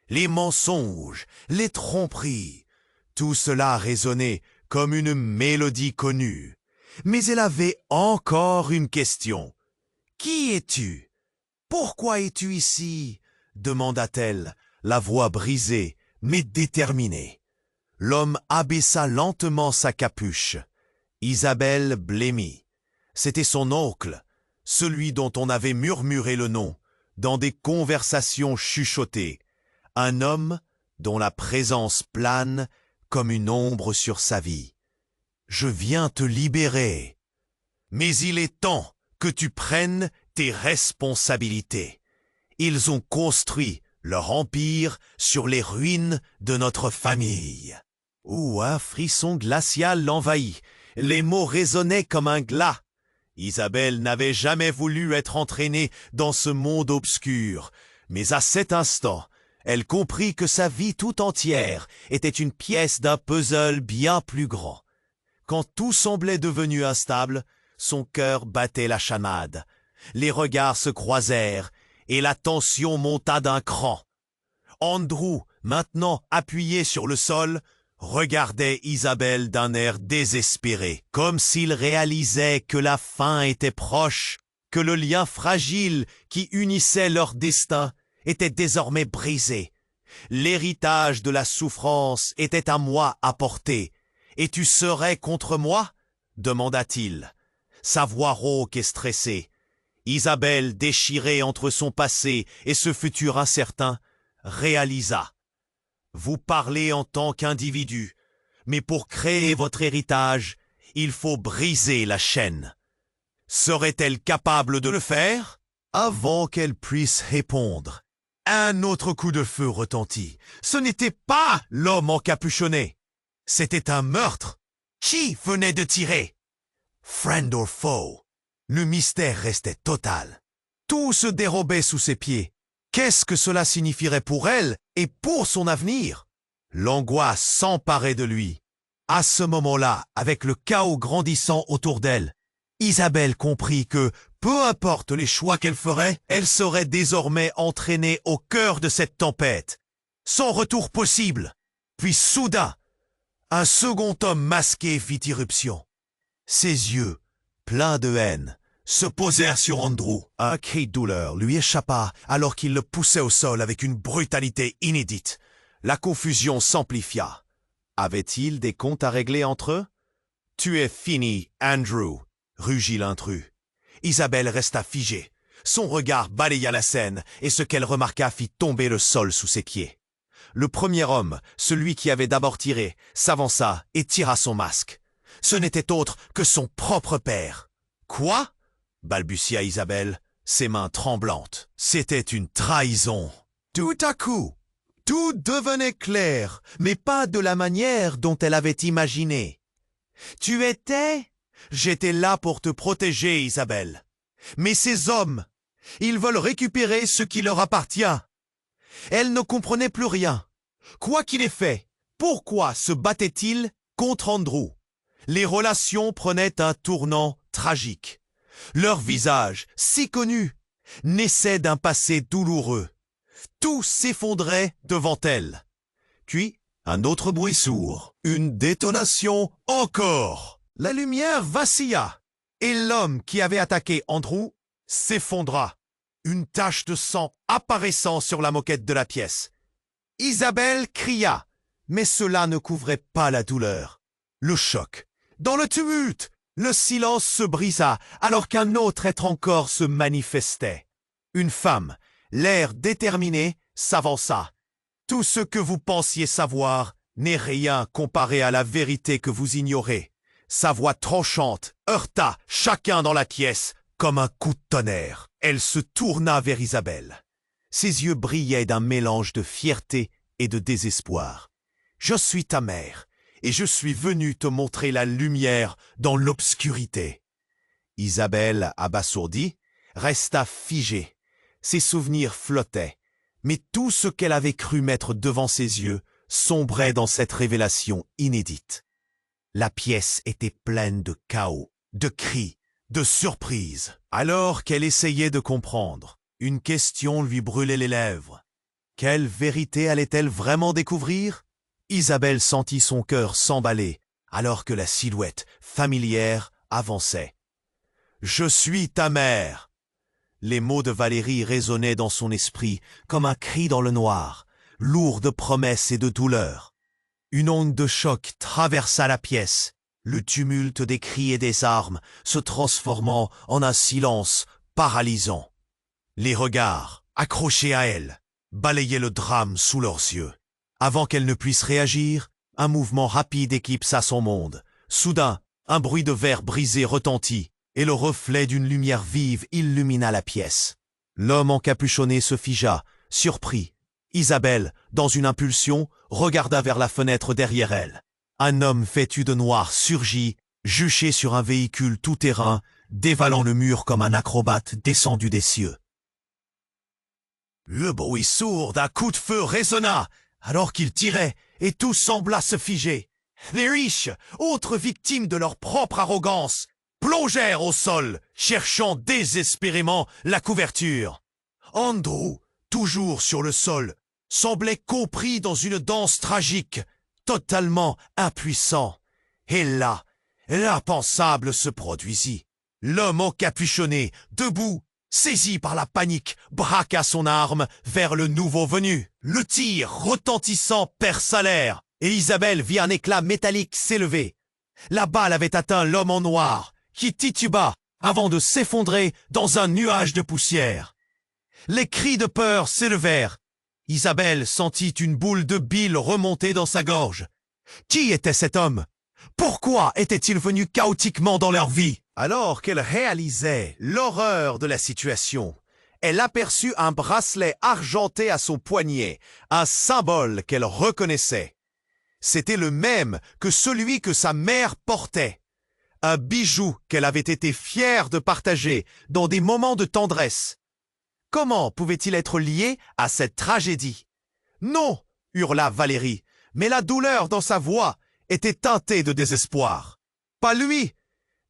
Les mensonges, les tromperies, tout cela résonnait comme une mélodie connue. Mais elle avait encore une question. « Qui es-tu? Pourquoi es-tu ici ?» demanda-t-elle, la voix brisée, mais déterminée. L'homme abaissa lentement sa capuche. Isabelle blêmit. C'était son oncle, celui dont on avait murmuré le nom, dans des conversations chuchotées. Un homme dont la présence plane comme une ombre sur sa vie. Je viens te libérer. Mais il est temps que tu prennes tes responsabilités. Ils ont construit leur empire sur les ruines de notre famille. Ouh, un frisson glacial l'envahit. Les mots résonnaient comme un glas. Isabelle n'avait jamais voulu être entraînée dans ce monde obscur, mais à cet instant, elle comprit que sa vie tout entière était une pièce d'un puzzle bien plus grand. Quand tout semblait devenu instable, son cœur battait la chamade. Les regards se croisèrent et la tension monta d'un cran. Andrew, maintenant appuyé sur le sol, regardait Isabelle d'un air désespéré, comme s'il réalisait que la fin était proche, que le lien fragile qui unissait leur destin était désormais brisé. L'héritage de la souffrance était à moi à porter. « Et tu serais contre moi ?» demanda-t-il. Sa voix rauque et stressée. Isabelle, déchirée entre son passé et ce futur incertain, réalisa. Vous parlez en tant qu'individu, mais pour créer votre héritage, il faut briser la chaîne. Serait-elle capable de le faire? Avant qu'elle puisse répondre, un autre coup de feu retentit. Ce n'était pas l'homme encapuchonné. C'était un meurtre. Qui venait de tirer? Friend or foe? Le mystère restait total. Tout se dérobait sous ses pieds. Qu'est-ce que cela signifierait pour elle et pour son avenir? L'angoisse s'emparait de lui. À ce moment-là, avec le chaos grandissant autour d'elle, Isabelle comprit que, peu importe les choix qu'elle ferait, elle serait désormais entraînée au cœur de cette tempête, sans retour possible. Puis soudain, un second homme masqué fit irruption. Ses yeux, pleins de haine, se posèrent sur Andrew. Un cri de douleur lui échappa alors qu'il le poussait au sol avec une brutalité inédite. La confusion s'amplifia. Avait-il des comptes à régler entre eux? « Tu es fini, Andrew », rugit l'intrus. Isabelle resta figée. Son regard balaya la scène et ce qu'elle remarqua fit tomber le sol sous ses pieds. Le premier homme, celui qui avait d'abord tiré, s'avança et tira son masque. Ce n'était autre que son propre père. « Quoi ?» balbutia Isabelle, ses mains tremblantes. C'était une trahison. Tout à coup, tout devenait clair, mais pas de la manière dont elle avait imaginé. « Tu étais... » « J'étais là pour te protéger, Isabelle. Mais ces hommes, ils veulent récupérer ce qui leur appartient. » Elle ne comprenait plus rien. Quoi qu'il ait fait, pourquoi se battait-il contre Andrew? Les relations prenaient un tournant tragique. Leur visage, si connu, naissait d'un passé douloureux. Tout s'effondrait devant elle. Puis, un autre bruit sourd. Une détonation encore. La lumière vacilla, et l'homme qui avait attaqué Andrew s'effondra. Une tache de sang apparaissant sur la moquette de la pièce. Isabelle cria, mais cela ne couvrait pas la douleur. Le choc. Dans le tumulte, le silence se brisa alors qu'un autre être encore se manifestait. Une femme, l'air déterminé, s'avança. Tout ce que vous pensiez savoir n'est rien comparé à la vérité que vous ignorez. Sa voix tranchante heurta chacun dans la pièce comme un coup de tonnerre. Elle se tourna vers Isabelle. Ses yeux brillaient d'un mélange de fierté et de désespoir. « Je suis ta mère, et je suis venu te montrer la lumière dans l'obscurité. » Isabelle, abasourdie, resta figée. Ses souvenirs flottaient, mais tout ce qu'elle avait cru mettre devant ses yeux sombrait dans cette révélation inédite. La pièce était pleine de chaos, de cris, de surprises. Alors qu'elle essayait de comprendre, une question lui brûlait les lèvres. Quelle vérité allait-elle vraiment découvrir? Isabelle sentit son cœur s'emballer alors que la silhouette familière avançait. « Je suis ta mère !» Les mots de Valérie résonnaient dans son esprit comme un cri dans le noir, lourd de promesses et de douleurs. Une onde de choc traversa la pièce. le tumulte des cris et des armes se transformant en un silence paralysant. Les regards, accrochés à elle, balayaient le drame sous leurs yeux. Avant qu'elle ne puisse réagir, un mouvement rapide éclipsa son monde. Soudain, un bruit de verre brisé retentit, et le reflet d'une lumière vive illumina la pièce. L'homme encapuchonné se figea, surpris. Isabelle, dans une impulsion, regarda vers la fenêtre derrière elle. Un homme vêtu de noir surgit, juché sur un véhicule tout-terrain, dévalant le mur comme un acrobate descendu des cieux. Le bruit sourd d'un coup de feu résonna, alors qu'il tirait, et tout sembla se figer. Les riches, autres victimes de leur propre arrogance, plongèrent au sol, cherchant désespérément la couverture. Andrew, toujours sur le sol, semblait compris dans une danse tragique, totalement impuissant. Et là, l'impensable se produisit. L'homme encapuchonné, debout, saisi par la panique, braqua son arme vers le nouveau venu. Le tir retentissant perça l'air, et Isabelle vit un éclat métallique s'élever. La balle avait atteint l'homme en noir, qui tituba avant de s'effondrer dans un nuage de poussière. Les cris de peur s'élevèrent. Isabelle sentit une boule de bile remonter dans sa gorge. Qui était cet homme? Pourquoi était-il venu chaotiquement dans leur vie? Alors qu'elle réalisait l'horreur de la situation, elle aperçut un bracelet argenté à son poignet, un symbole qu'elle reconnaissait. C'était le même que celui que sa mère portait. Un bijou qu'elle avait été fière de partager dans des moments de tendresse. Comment pouvait-il être lié à cette tragédie? Non, hurla Valérie, mais la douleur dans sa voix était teintée de désespoir. Pas lui!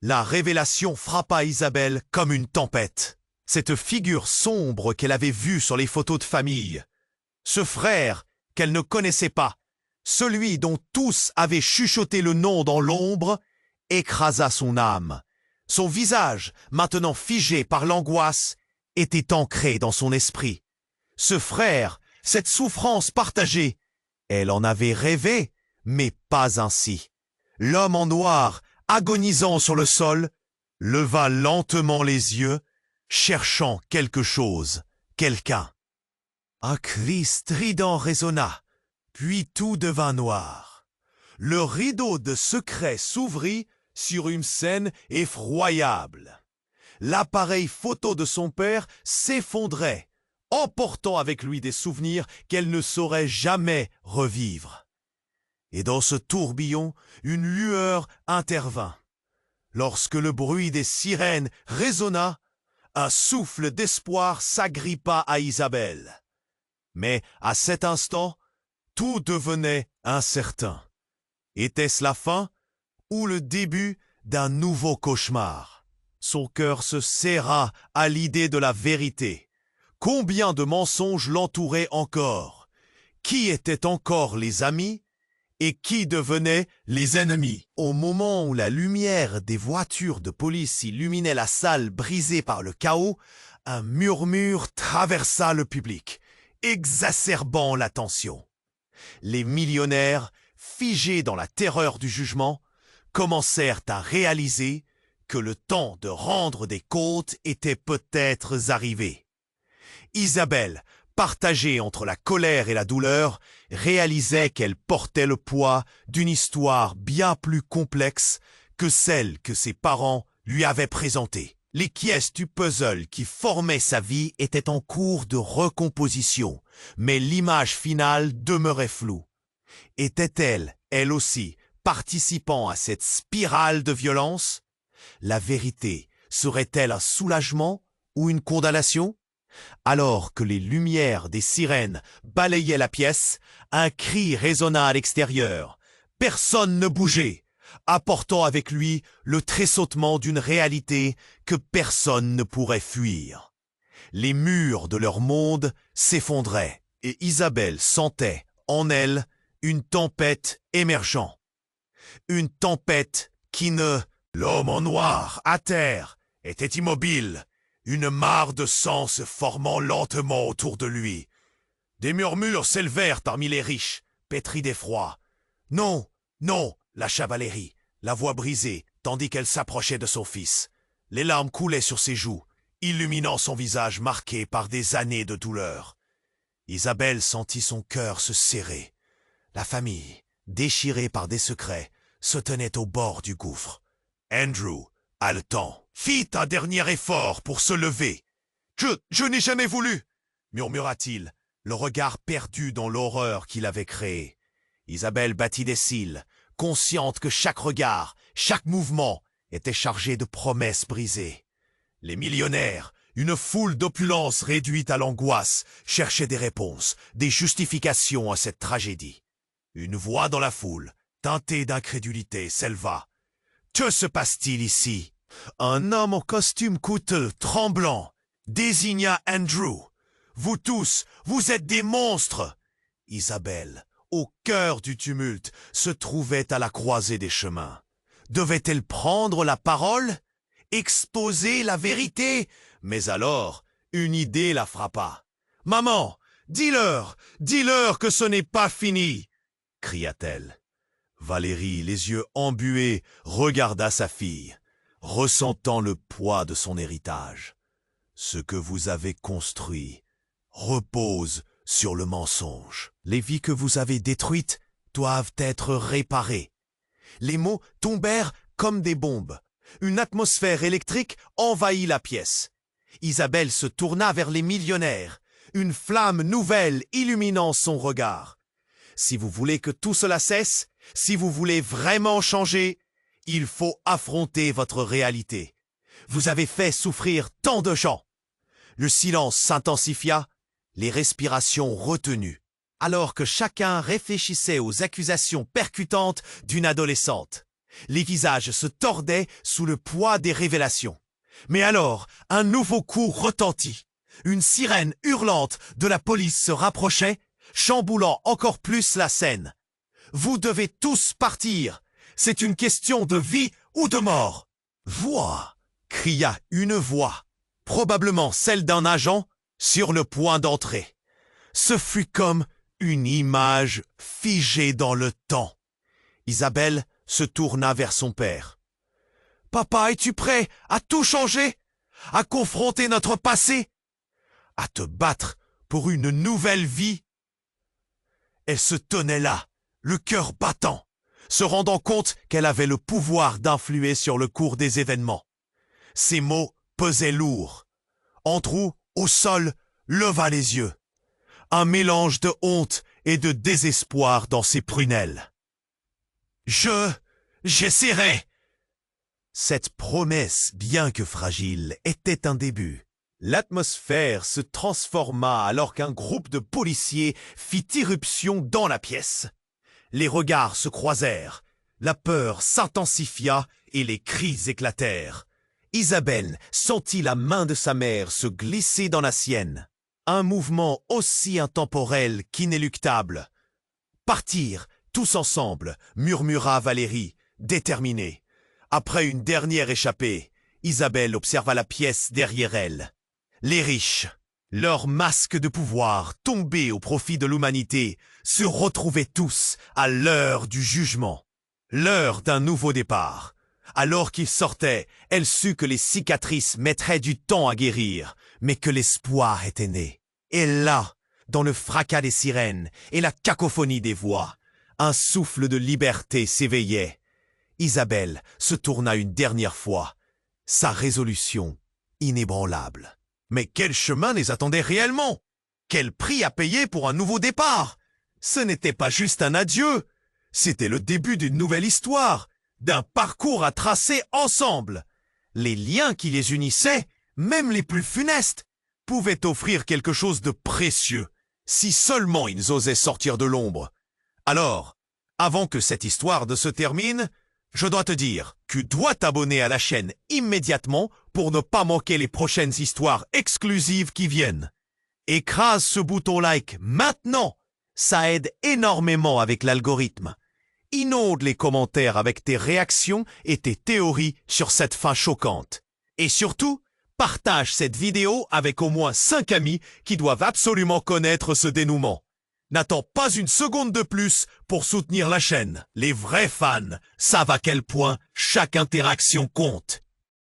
La révélation frappa Isabelle comme une tempête. Cette figure sombre qu'elle avait vue sur les photos de famille. Ce frère qu'elle ne connaissait pas, celui dont tous avaient chuchoté le nom dans l'ombre, écrasa son âme. Son visage, maintenant figé par l'angoisse, était ancré dans son esprit. Ce frère, cette souffrance partagée, elle en avait rêvé, mais pas ainsi. L'homme en noir, agonisant sur le sol, leva lentement les yeux, cherchant quelque chose, quelqu'un. Un cri strident résonna, puis tout devint noir. Le rideau de secret s'ouvrit sur une scène effroyable. L'appareil photo de son père s'effondrait, emportant avec lui des souvenirs qu'elle ne saurait jamais revivre. Et dans ce tourbillon, une lueur intervint. Lorsque le bruit des sirènes résonna, un souffle d'espoir s'agrippa à Isabelle. Mais à cet instant, tout devenait incertain. Était-ce la fin ou le début d'un nouveau cauchemar? Son cœur se serra à l'idée de la vérité. Combien de mensonges l'entouraient encore? Qui étaient encore les amis et qui devenaient les ennemis? Au moment où la lumière des voitures de police illuminait la salle brisée par le chaos, un murmure traversa le public, exacerbant la tension. Les millionnaires, figés dans la terreur du jugement, commencèrent à réaliser que le temps de rendre des comptes était peut-être arrivé. Isabelle, partagée entre la colère et la douleur, réalisait qu'elle portait le poids d'une histoire bien plus complexe que celle que ses parents lui avaient présentée. Les pièces du puzzle qui formaient sa vie étaient en cours de recomposition, mais l'image finale demeurait floue. Était-elle, elle aussi, participant à cette spirale de violence? La vérité serait-elle un soulagement ou une condamnation? Alors que les lumières des sirènes balayaient la pièce, un cri résonna à l'extérieur. Personne ne bougeait, apportant avec lui le tressautement d'une réalité que personne ne pourrait fuir. Les murs de leur monde s'effondraient, et Isabelle sentait, en elle, une tempête émergeant. Une tempête qui ne... L'homme en noir, à terre, était immobile, une mare de sang se formant lentement autour de lui. Des murmures s'élevèrent parmi les riches, pétris d'effroi. « Non, non !» lâcha Valérie. la voix brisée, tandis qu'elle s'approchait de son fils. Les larmes coulaient sur ses joues, illuminant son visage marqué par des années de douleur. Isabelle sentit son cœur se serrer. La famille, déchirée par des secrets, se tenait au bord du gouffre. Andrew, haletant, fit un dernier effort pour se lever. « Je n'ai jamais voulu !» murmura-t-il, le regard perdu dans l'horreur qu'il avait créée. Isabelle battit des cils, consciente que chaque regard, chaque mouvement était chargé de promesses brisées. Les millionnaires, une foule d'opulence réduite à l'angoisse, cherchaient des réponses, des justifications à cette tragédie. Une voix dans la foule, teintée d'incrédulité, s'éleva. « Que se passe-t-il ici ?» Un homme en costume coûteux, tremblant, désigna Andrew. « Vous tous, vous êtes des monstres !» Isabelle, au cœur du tumulte, se trouvait à la croisée des chemins. Devait-elle prendre la parole? Exposer la vérité? Mais alors, une idée la frappa. « Maman, dis-leur que ce n'est pas fini !» cria-t-elle. Valérie, les yeux embués, regarda sa fille, ressentant le poids de son héritage. Ce que vous avez construit repose sur le mensonge. Les vies que vous avez détruites doivent être réparées. Les mots tombèrent comme des bombes. Une atmosphère électrique envahit la pièce. Isabelle se tourna vers les millionnaires, une flamme nouvelle illuminant son regard. Si vous voulez que tout cela cesse, si vous voulez vraiment changer, il faut affronter votre réalité. Vous avez fait souffrir tant de gens. Le silence s'intensifia, les respirations retenues, alors que chacun réfléchissait aux accusations percutantes d'une adolescente. Les visages se tordaient sous le poids des révélations. Mais alors, un nouveau coup retentit. Une sirène hurlante de la police se rapprochait, chamboulant encore plus la scène. « Vous devez tous partir. C'est une question de vie ou de mort. »« Voix !» cria une voix, probablement celle d'un agent, sur le point d'entrer. Ce fut comme une image figée dans le temps. Isabelle se tourna vers son père. « Papa, es-tu prêt à tout changer? À confronter notre passé? À te battre pour une nouvelle vie ?» Elle se tenait là, le cœur battant, se rendant compte qu'elle avait le pouvoir d'influer sur le cours des événements. Ses mots pesaient lourd. Andrew, au sol, leva les yeux. Un mélange de honte et de désespoir dans ses prunelles. « J'essaierai !» Cette promesse, bien que fragile, était un début. L'atmosphère se transforma alors qu'un groupe de policiers fit irruption dans la pièce. Les regards se croisèrent, la peur s'intensifia et les cris éclatèrent. Isabelle sentit la main de sa mère se glisser dans la sienne. Un mouvement aussi intemporel qu'inéluctable. « Partir, tous ensemble !» murmura Valérie, déterminée. Après une dernière échappée, Isabelle observa la pièce derrière elle. Les riches, leurs masques de pouvoir tombés au profit de l'humanité, se retrouvaient tous à l'heure du jugement, l'heure d'un nouveau départ. Alors qu'ils sortaient, elle sut que les cicatrices mettraient du temps à guérir, mais que l'espoir était né. Et là, dans le fracas des sirènes et la cacophonie des voix, un souffle de liberté s'éveillait. Isabelle se tourna une dernière fois, sa résolution inébranlable. Mais quel chemin les attendait réellement? Quel prix à payer pour un nouveau départ? Ce n'était pas juste un adieu, c'était le début d'une nouvelle histoire, d'un parcours à tracer ensemble. Les liens qui les unissaient, même les plus funestes, pouvaient offrir quelque chose de précieux, si seulement ils osaient sortir de l'ombre. Alors, avant que cette histoire ne se termine, je dois te dire que tu dois t'abonner à la chaîne immédiatement pour ne pas manquer les prochaines histoires exclusives qui viennent. Écrase ce bouton like maintenant, ça aide énormément avec l'algorithme. Inonde les commentaires avec tes réactions et tes théories sur cette fin choquante. Et surtout, partage cette vidéo avec au moins 5 amis qui doivent absolument connaître ce dénouement. n'attends pas une seconde de plus pour soutenir la chaîne. Les vrais fans savent à quel point chaque interaction compte.